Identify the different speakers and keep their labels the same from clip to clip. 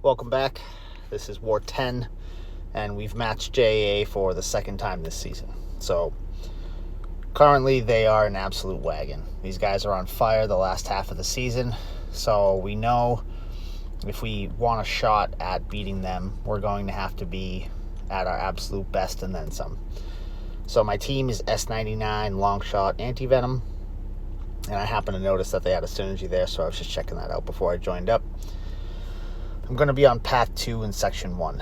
Speaker 1: Welcome back. This is War 10, and we've matched JA for the second time this season. So currently they are an absolute wagon. These guys are on fire the last half of the season, so we know if we want a shot at beating them, we're going to have to be at our absolute best and then some. So my team is S99 Longshot Anti-Venom, and I happen to notice that they had a synergy there, so I was just checking that out before I joined up. I'm going to be on Path 2 in Section 1,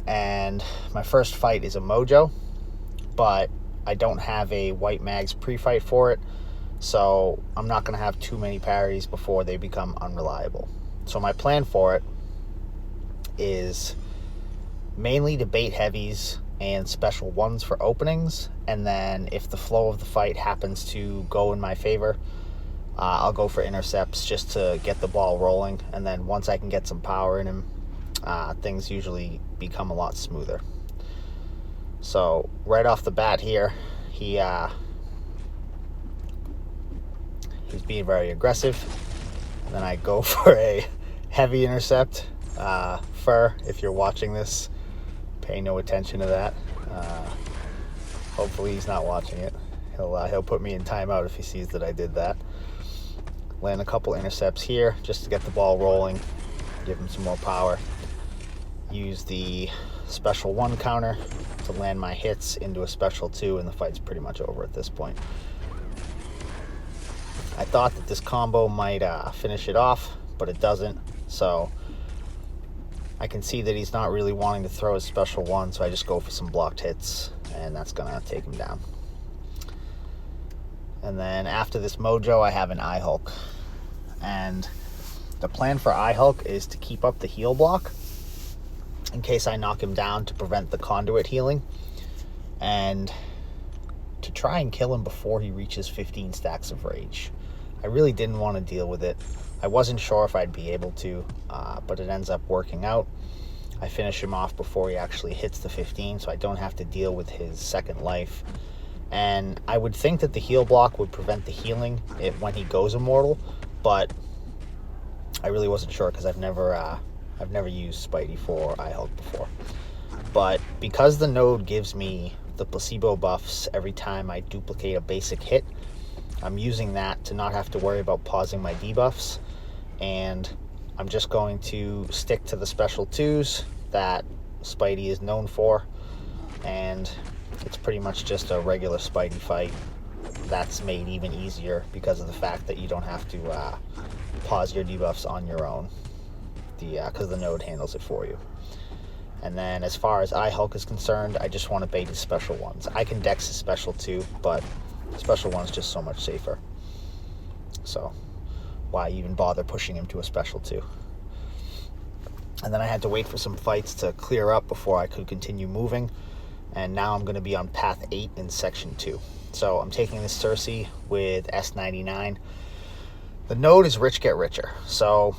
Speaker 1: and my first fight is a Mojo, but I don't have a White Mags pre-fight for it, so I'm not going to have too many parries before they become unreliable. So my plan for it is mainly to bait heavies and special ones for openings, and then if the flow of the fight happens to go in my favor, I'll go for intercepts just to get the ball rolling, and then once I can get some power in him, things usually become a lot smoother. So right off the bat here, he's being very aggressive, and then I go for a heavy intercept. Fur, if you're watching this, pay no attention to that. Hopefully he's not watching it. He'll put me in timeout if he sees that I did that. Land a couple intercepts here just to get the ball rolling, give him some more power. Use the special 1 counter to land my hits into a special 2, and the fight's pretty much over at this point. I thought that this combo might finish it off, but it doesn't. So I can see that he's not really wanting to throw his special 1, so I just go for some blocked hits, and that's gonna take him down. And then after this Mojo, I have an ihulk. And the plan for ihulk is to keep up the heal block in case I knock him down to prevent the conduit healing, and to try and kill him before he reaches 15 stacks of rage. I really didn't want to deal with it. I wasn't sure if I'd be able to, but it ends up working out. I finish him off before he actually hits the 15, so I don't have to deal with his second life. And I would think that the heal block would prevent the healing when he goes immortal, but I really wasn't sure because I've never used Spidey for ihulk before. But because the node gives me the placebo buffs every time I duplicate a basic hit, I'm using that to not have to worry about pausing my debuffs, and I'm just going to stick to the special 2s that Spidey is known for, and it's pretty much just a regular Spidey fight that's made even easier because of the fact that you don't have to pause your debuffs on your own, because the node handles it for you. And then as far as ihulk is concerned, I just want to bait his special 1s. I can dex his special 2, but special 1's just so much safer. So why even bother pushing him to a special 2? And then I had to wait for some fights to clear up before I could continue moving. And now I'm going to be on Path 8 in Section 2. So I'm taking this Sersi with S99. The node is Rich Get Richer. So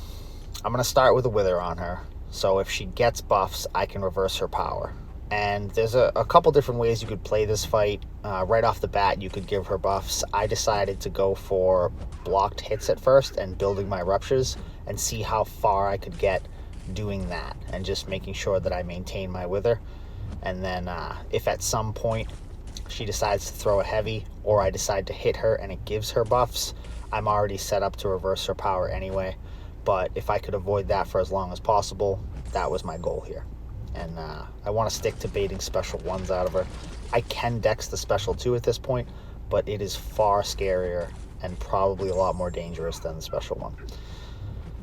Speaker 1: I'm going to start with a Wither on her. So if she gets buffs, I can reverse her power. And there's a couple different ways you could play this fight. Right off the bat, you could give her buffs. I decided to go for blocked hits at first and building my ruptures and see how far I could get doing that and just making sure that I maintain my Wither. And then if at some point she decides to throw a heavy, or I decide to hit her and it gives her buffs, I'm already set up to reverse her power anyway. But if I could avoid that for as long as possible, that was my goal here. And I want to stick to baiting special 1s out of her. I can dex the special 2 at this point, but it is far scarier and probably a lot more dangerous than the special 1.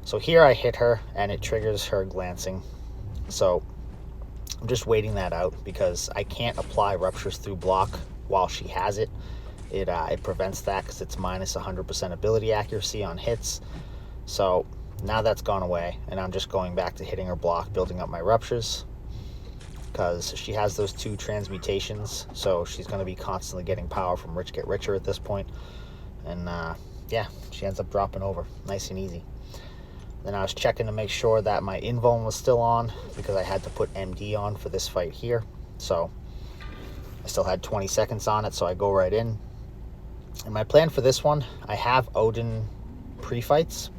Speaker 1: So here I hit her and it triggers her glancing. So I'm just waiting that out because I can't apply ruptures through block while she has it. It prevents that because it's minus 100% ability accuracy on hits. So now that's gone away, and I'm just going back to hitting her block, building up my ruptures, because she has those 2 transmutations, so she's going to be constantly getting power from Rich Get Richer at this point. And yeah, she ends up dropping over nice and easy. Then I was checking to make sure that my invuln was still on, because I had to put MD on for this fight here. So I still had 20 seconds on it, so I go right in. And my plan for this one, I have Odin pre-fights,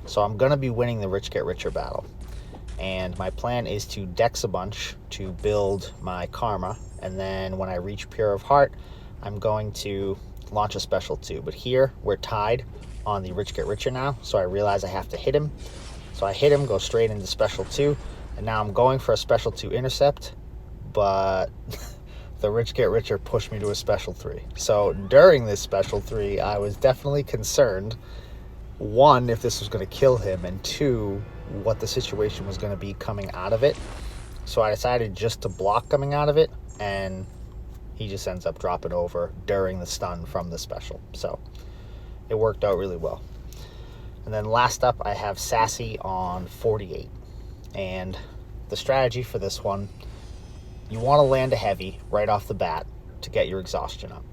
Speaker 1: so I'm going to be winning the Rich Get Richer battle. And my plan is to dex a bunch to build my karma, and then when I reach Pure of Heart, I'm going to launch a special 2. But here we're tied on the Rich Get Richer now, so I realize I have to hit him. So I hit him, go straight into special 2, and now I'm going for a special 2 intercept, but the Rich Get Richer pushed me to a special 3. So during this special 3, I was definitely concerned, 1, if this was going to kill him, and 2, what the situation was going to be coming out of it. So I decided just to block coming out of it, and he just ends up dropping over during the stun from the special. So it worked out really well. And then last up, I have Sassy on 48. And the strategy for this one, you want to land a heavy right off the bat to get your exhaustion up.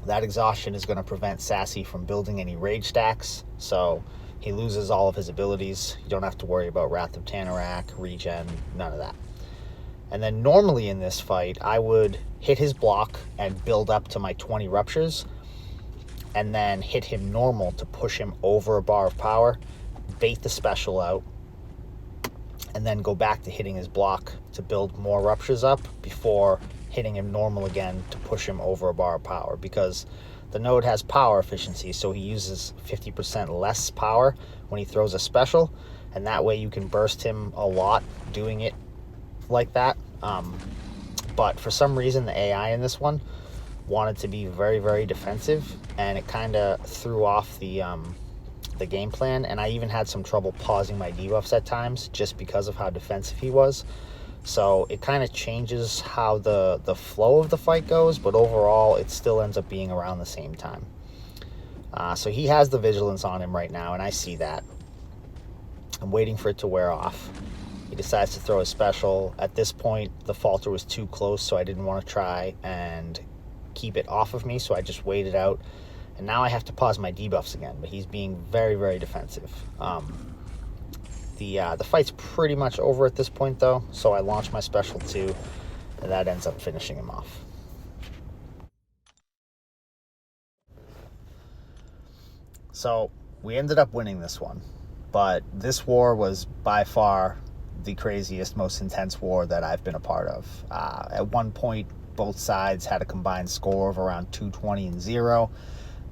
Speaker 1: That exhaustion is going to prevent Sassy from building any rage stacks, so he loses all of his abilities. You don't have to worry about Wrath of Tanarak, regen, none of that. And then normally in this fight, I would hit his block and build up to my 20 ruptures, and then hit him normal to push him over a bar of power, bait the special out, and then go back to hitting his block to build more ruptures up before hitting him normal again to push him over a bar of power, because the node has power efficiency, so he uses 50% less power when he throws a special, and that way you can burst him a lot doing it like that. But for some reason the AI in this one wanted to be very, very defensive, and it kind of threw off the game plan, and I even had some trouble pausing my debuffs at times just because of how defensive he was. So it kind of changes how the flow of the fight goes, but overall it still ends up being around the same time. So he has the vigilance on him right now, and I see that. I'm waiting for it to wear off. He decides to throw a special. At this point, the falter was too close, so I didn't want to try and keep it off of me, so I just waited out. And now I have to pause my debuffs again, but he's being very, very defensive. The fight's pretty much over at this point, though, so I launch my special 2, and that ends up finishing him off. So we ended up winning this one, but this war was by far the craziest, most intense war that I've been a part of. At one point, both sides had a combined score of around 220-0,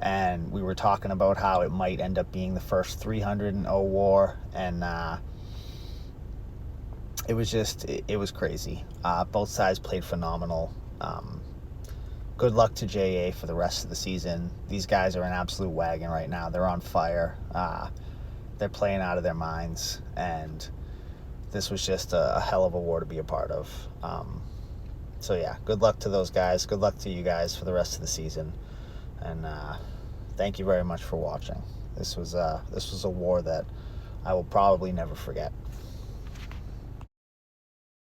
Speaker 1: and we were talking about how it might end up being the first 300-0 war, and it was crazy. Both sides played phenomenal. Good luck to JA for the rest of the season. These guys are an absolute wagon right now. They're on fire. They're playing out of their minds, and this was just a hell of a war to be a part of. So yeah, good luck to those guys. Good luck to you guys for the rest of the season, and thank you very much for watching. This was a war that I will probably never forget.